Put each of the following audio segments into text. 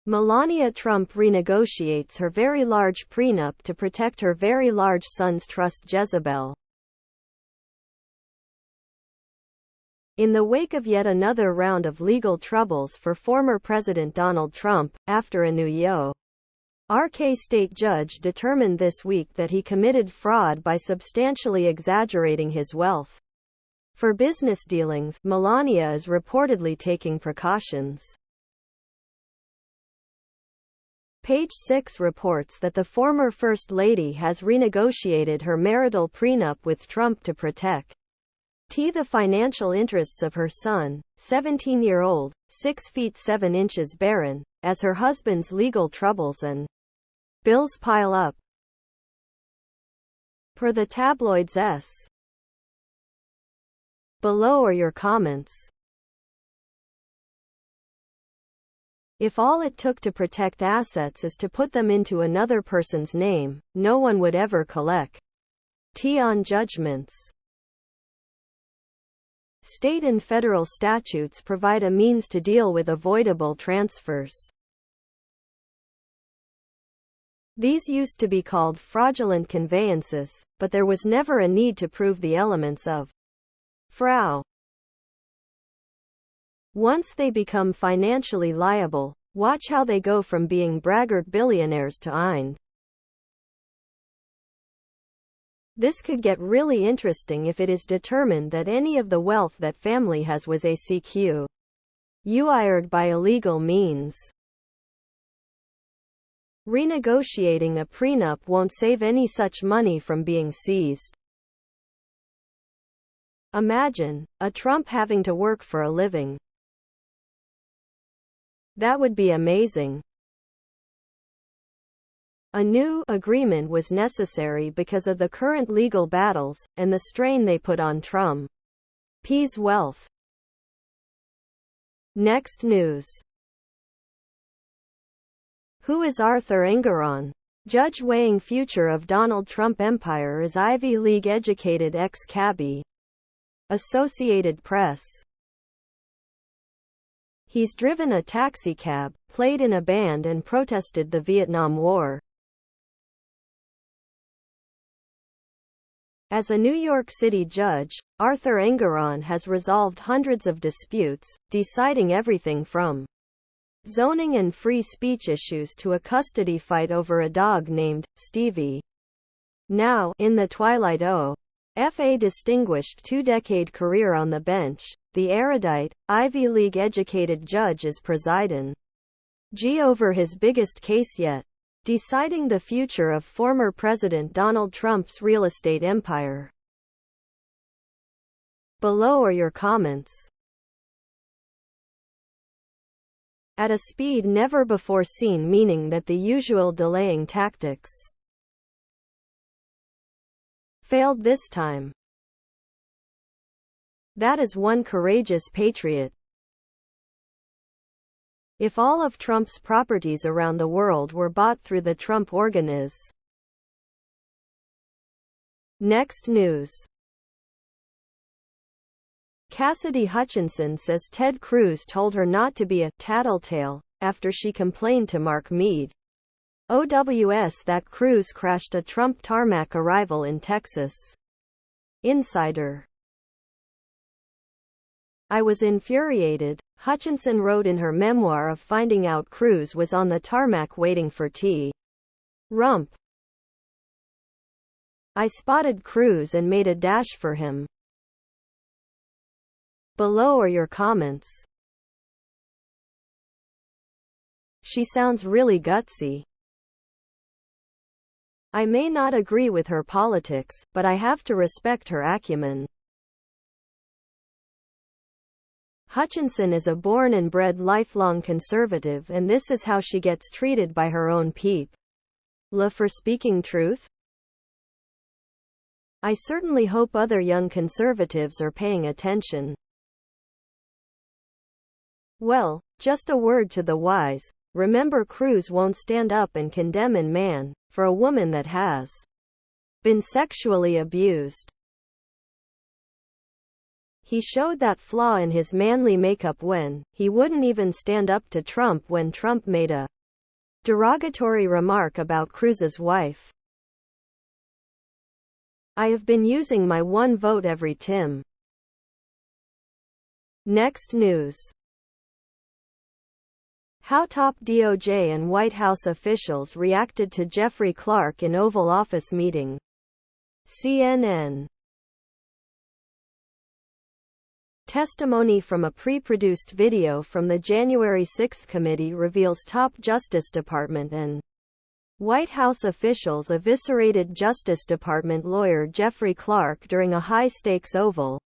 Melania Trump renegotiates her very large prenup to protect her very large son's trust Jezebel. In the wake of yet another round of legal troubles for former President Donald Trump, after a New York state judge determined this week that he committed fraud by substantially exaggerating his wealth. For business dealings, Melania is reportedly taking precautions. Page 6 reports that the former First Lady has renegotiated her marital prenup with Trump to protect the financial interests of her son, 17-year-old, 6 feet 7 inches Barron, as her husband's legal troubles and bills pile up. Per the tabloid's S. Below are your comments. If all it took to protect assets is to put them into another person's name, no one would ever collect on judgments. State and federal statutes provide a means to deal with avoidable transfers. These used to be called fraudulent conveyances, but there was never a need to prove the elements of fraud. Once they become financially liable, watch how they go from being braggart billionaires to eind. This could get really interesting if it is determined that any of the wealth that family has was acquired by illegal means. Renegotiating a prenup won't save any such money from being seized. Imagine a Trump having to work for a living. That would be amazing. A new agreement was necessary because of the current legal battles, and the strain they put on Trump's wealth. Next news. Who is Arthur Engoron? Judge weighing future of Donald Trump empire as Ivy League-educated ex-cabbie. Associated Press. He's driven a taxicab, played in a band and protested the Vietnam War. As a New York City judge, Arthur Engoron has resolved hundreds of disputes, deciding everything from zoning and free speech issues to a custody fight over a dog named Stevie. Now, in the twilight of a distinguished two-decade career on the bench, the erudite, Ivy League-educated judge is presiding over his biggest case yet, deciding the future of former President Donald Trump's real estate empire. Below are your comments. At a speed never before seen, meaning that the usual delaying tactics failed this time. That is one courageous patriot. If all of Trump's properties around the world were bought through the Trump organization. Next news. Cassidy Hutchinson says Ted Cruz told her not to be a tattletale after she complained to Mark Meade. OWS that Cruz crashed a Trump tarmac arrival in Texas. Insider. I was infuriated, Hutchinson wrote in her memoir of finding out Cruz was on the tarmac waiting for Trump. I spotted Cruz and made a dash for him. Below are your comments. She sounds really gutsy. I may not agree with her politics, but I have to respect her acumen. Hutchinson is a born and bred lifelong conservative, and this is how she gets treated by her own people. For speaking truth? I certainly hope other young conservatives are paying attention. Well, just a word to the wise. Remember, Cruz won't stand up and condemn a man for a woman that has been sexually abused. He showed that flaw in his manly makeup when he wouldn't even stand up to Trump when Trump made a Derogatory remark about Cruz's wife. I have been using my one vote every Tim. Next news. How top DOJ and White House officials reacted to Jeffrey Clark in Oval Office meeting. CNN. Testimony from a pre-produced video from the January 6 committee reveals top Justice Department and White House officials eviscerated Justice Department lawyer Jeffrey Clark during a high-stakes Oval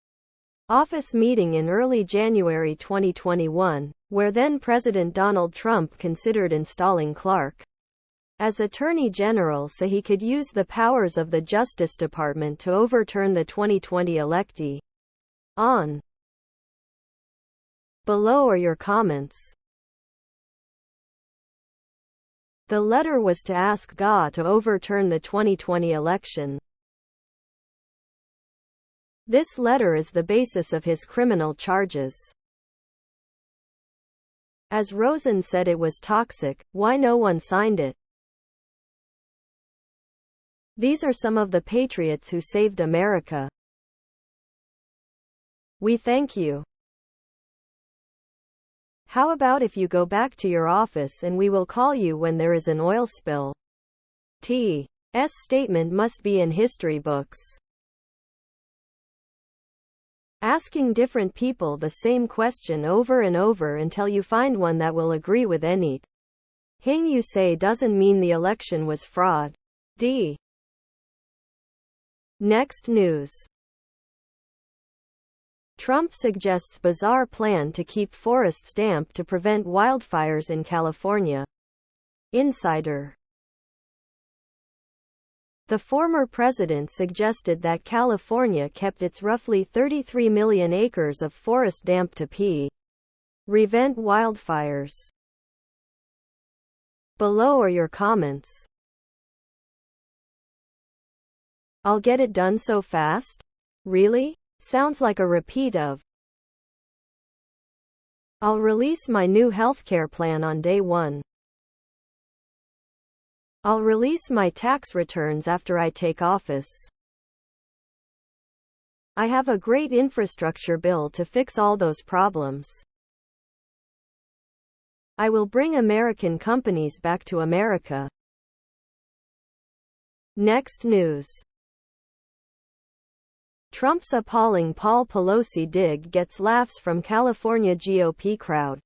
Office meeting in early January 2021, where then-President Donald Trump considered installing Clark as Attorney General so he could use the powers of the Justice Department to overturn the 2020 electee. On. Below are your comments. The letter was to ask God to overturn the 2020 election. This letter is the basis of his criminal charges. As Rosen said it was toxic, why no one signed it? These are some of the patriots who saved America. We thank you. How about if you go back to your office and we will call you when there is an oil spill? T.'s statement must be in history books. Asking different people the same question over and over until you find one that will agree with anything you say doesn't mean the election was fraud. D. Next news. Trump suggests bizarre plan to keep forests damp to prevent wildfires in California. Insider. The former president suggested that California kept its roughly 33 million acres of forest damp to prevent wildfires. Below are your comments. I'll get it done so fast? Really? Sounds like a repeat of I'll release my new healthcare plan on day one. I'll release my tax returns after I take office. I have a great infrastructure bill to fix all those problems. I will bring American companies back to America. Next news. Trump's appalling Paul Pelosi dig gets laughs from California GOP crowd.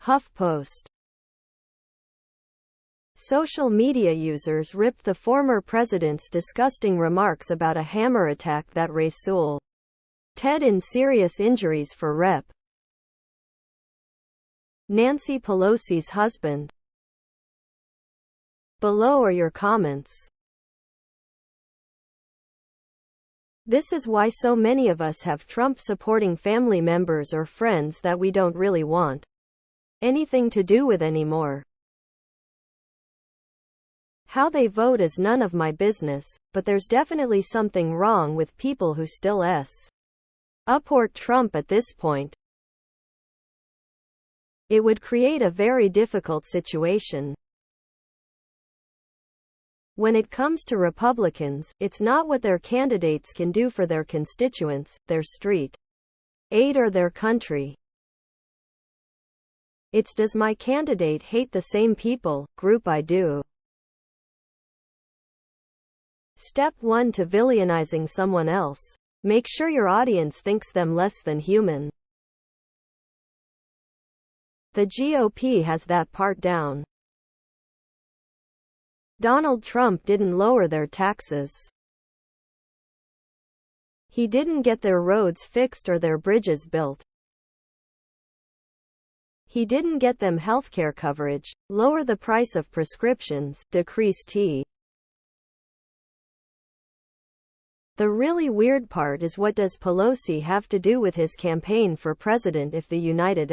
HuffPost. Social media users ripped the former president's disgusting remarks about a hammer attack that resulted in serious injuries for Rep. Nancy Pelosi's husband. Below are your comments. This is why so many of us have Trump-supporting family members or friends that we don't really want anything to do with anymore. How they vote is none of my business, but there's definitely something wrong with people who still support Trump at this point. It would create a very difficult situation. When it comes to Republicans, it's not what their candidates can do for their constituents, their street aid or their country. It's does my candidate hate the same people, group I do? Step 1 to villainizing someone else. Make sure your audience thinks them less than human. The GOP has that part down. Donald Trump didn't lower their taxes. He didn't get their roads fixed or their bridges built. He didn't get them healthcare coverage, lower the price of prescriptions, decrease T. The really weird part is what does Pelosi have to do with his campaign for president if the United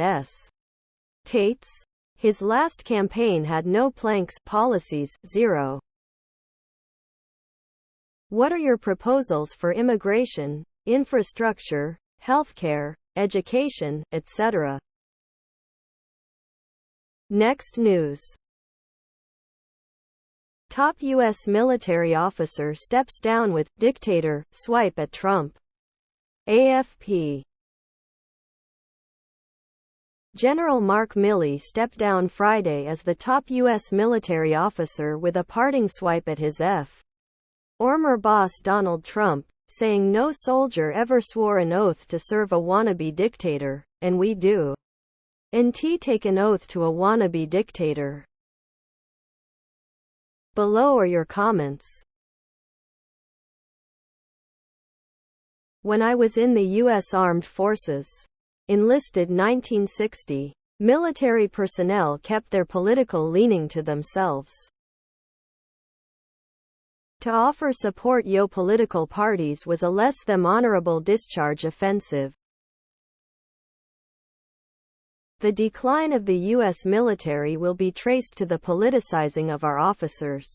States? His last campaign had no planks, policies, zero. What are your proposals for immigration, infrastructure, healthcare, education, etc.? Next news. Top U.S. military officer steps down with dictator swipe at Trump. AFP. General Mark Milley stepped down Friday as the top U.S. military officer with a parting swipe at his former boss Donald Trump, saying no soldier ever swore an oath to serve a wannabe dictator, and we do. N.T. take an oath to a wannabe dictator. Below are your comments. When I was in the U.S. Armed Forces. Enlisted 1960. Military personnel kept their political leaning to themselves. To offer support yo political parties was a less than honorable discharge offensive. The decline of the U.S. military will be traced to the politicizing of our officers.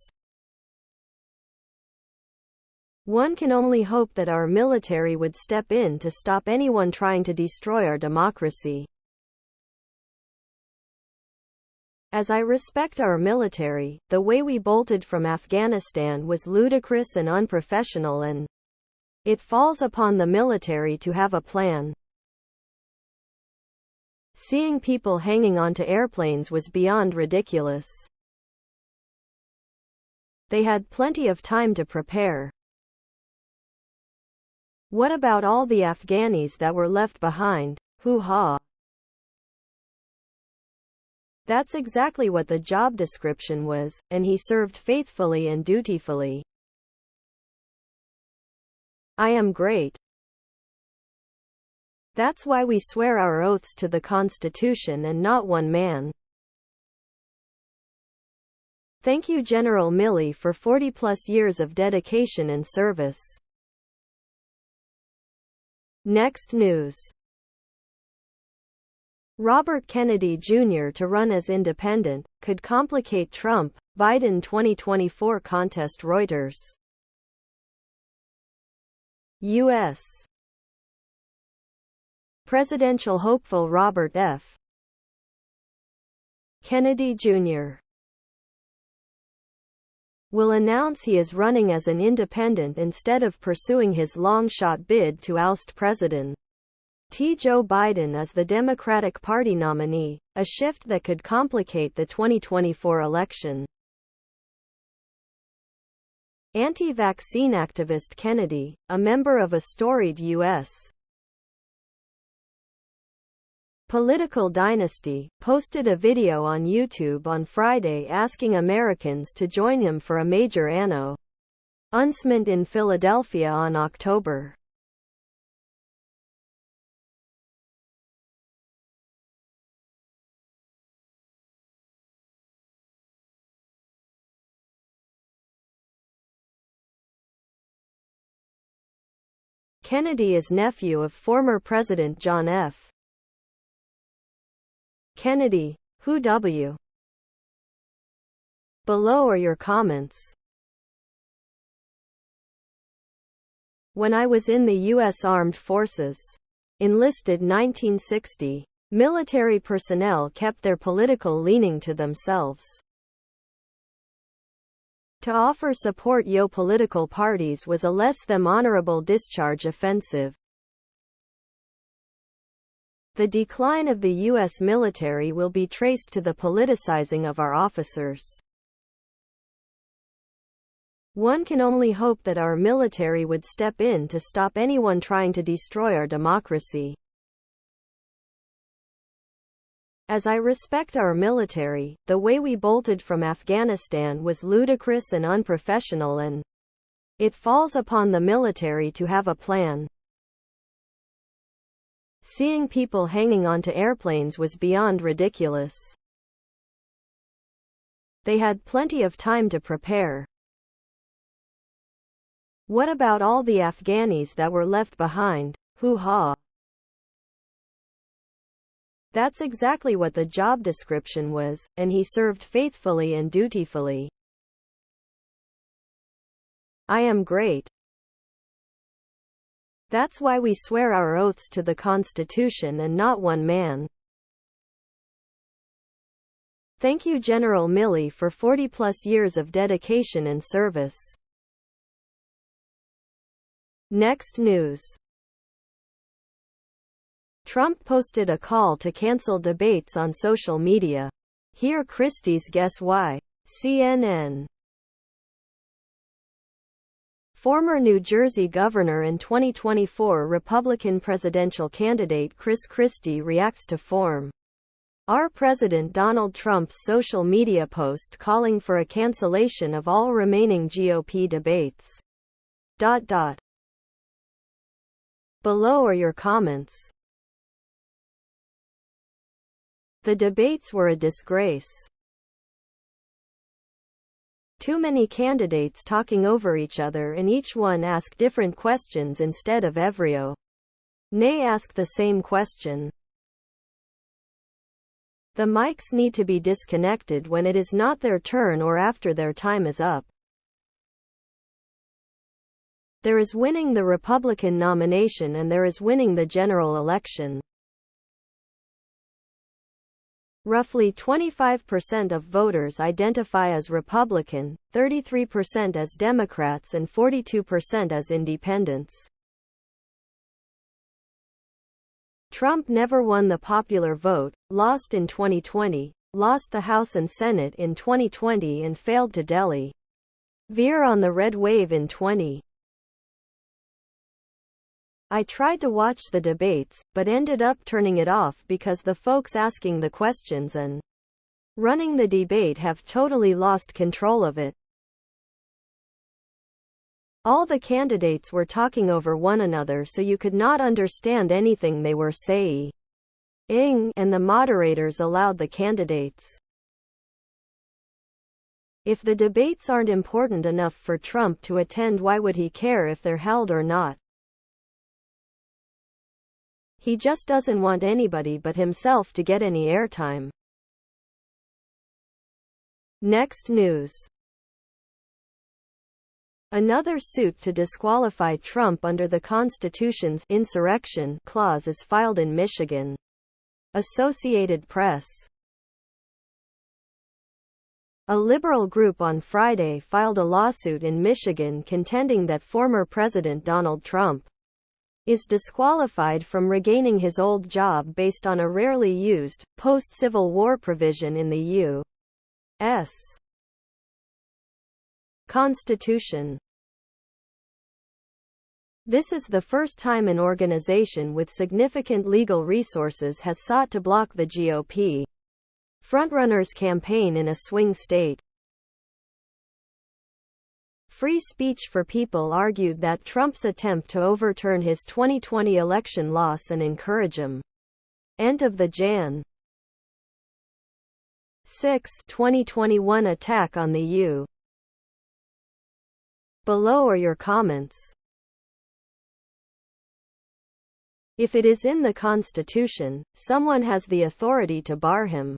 One can only hope that our military would step in to stop anyone trying to destroy our democracy. As I respect our military, the way we bolted from Afghanistan was ludicrous and unprofessional, and it falls upon the military to have a plan. Seeing people hanging onto airplanes was beyond ridiculous. They had plenty of time to prepare. What about all the Afghanis that were left behind? Hoo-ha. That's exactly what the job description was, and he served faithfully and dutifully. I am great. That's why we swear our oaths to the Constitution and not one man. Thank you General Milley for 40+ years of dedication and service. Next news. Robert Kennedy Jr. to run as independent, could complicate Trump-Biden 2024 contest. Reuters. U.S. Presidential hopeful Robert F. Kennedy Jr. will announce he is running as an independent instead of pursuing his long-shot bid to oust President Joe Biden as the Democratic Party nominee, a shift that could complicate the 2024 election. Anti-vaccine activist Kennedy, a member of a storied U.S. political dynasty, posted a video on YouTube on Friday asking Americans to join him for a major announcement in Philadelphia on October. Kennedy is nephew of former President John F. Kennedy, who W. Below are your comments. When I was in the U.S. Armed Forces. Enlisted 1960. Military personnel kept their political leaning to themselves. To offer support yo political parties was a less than honorable discharge offensive. The decline of the U.S. military will be traced to the politicizing of our officers. One can only hope that our military would step in to stop anyone trying to destroy our democracy. As I respect our military, the way we bolted from Afghanistan was ludicrous and unprofessional, and it falls upon the military to have a plan. Seeing people hanging onto airplanes was beyond ridiculous. They had plenty of time to prepare. What about all the Afghanis that were left behind? Hoo-ha. That's exactly what the job description was, and he served faithfully and dutifully. I am great. That's why we swear our oaths to the Constitution and not one man. Thank you General Milley for 40+ years of dedication and service. Next news. Trump posted a call to cancel debates on social media. Here Christie's Guess Why. CNN. Former New Jersey governor and 2024 Republican presidential candidate Chris Christie reacts to former President Donald Trump's social media post calling for a cancellation of all remaining GOP debates. Below are your comments. The debates were a disgrace. Too many candidates talking over each other and each one ask different questions instead of nay ask the same question. The mics need to be disconnected when it is not their turn or after their time is up. There is winning the Republican nomination and there is winning the general election. Roughly 25% of voters identify as Republican, 33% as Democrats and 42% as independents. Trump never won the popular vote, lost in 2020, lost the House and Senate in 2020 and failed to deliver on the red wave in 2020. I tried to watch the debates, but ended up turning it off because the folks asking the questions and running the debate have totally lost control of it. All the candidates were talking over one another so you could not understand anything they were saying, and the moderators allowed the candidates. If the debates aren't important enough for Trump to attend, why would he care if they're held or not? He just doesn't want anybody but himself to get any airtime. Next news. Another suit to disqualify Trump under the Constitution's insurrection clause is filed in Michigan. Associated Press. A liberal group on Friday filed a lawsuit in Michigan contending that former President Donald Trump is disqualified from regaining his old job based on a rarely used, post-Civil War provision in the U.S. Constitution. This is the first time an organization with significant legal resources has sought to block the GOP frontrunner's campaign in a swing state. Free Speech for People argued that Trump's attempt to overturn his 2020 election loss and encourage him end of the Jan. 6, 2021 attack on the U. Below are your comments. If it is in the Constitution, someone has the authority to bar him.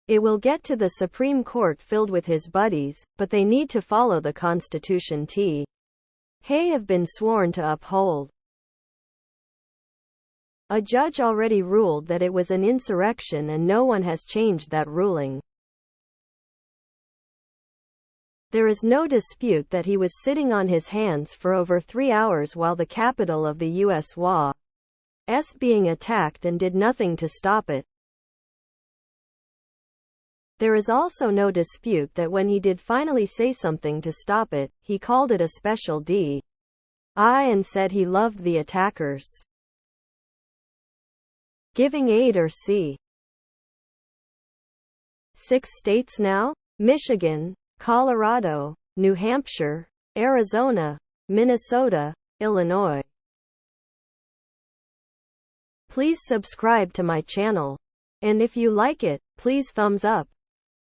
It will get to the Supreme Court filled with his buddies, but they need to follow the Constitution they have been sworn to uphold. A judge already ruled that it was an insurrection and no one has changed that ruling. There is no dispute that he was sitting on his hands for over 3 hours while the capital of the U.S. was being attacked and did nothing to stop it. There is also no dispute that when he did finally say something to stop it, he called it a special DI and said he loved the attackers giving aid or c. 6 states now? Michigan, Colorado, New Hampshire, Arizona, Minnesota, Illinois. Please subscribe to my channel. And if you like it, please thumbs up.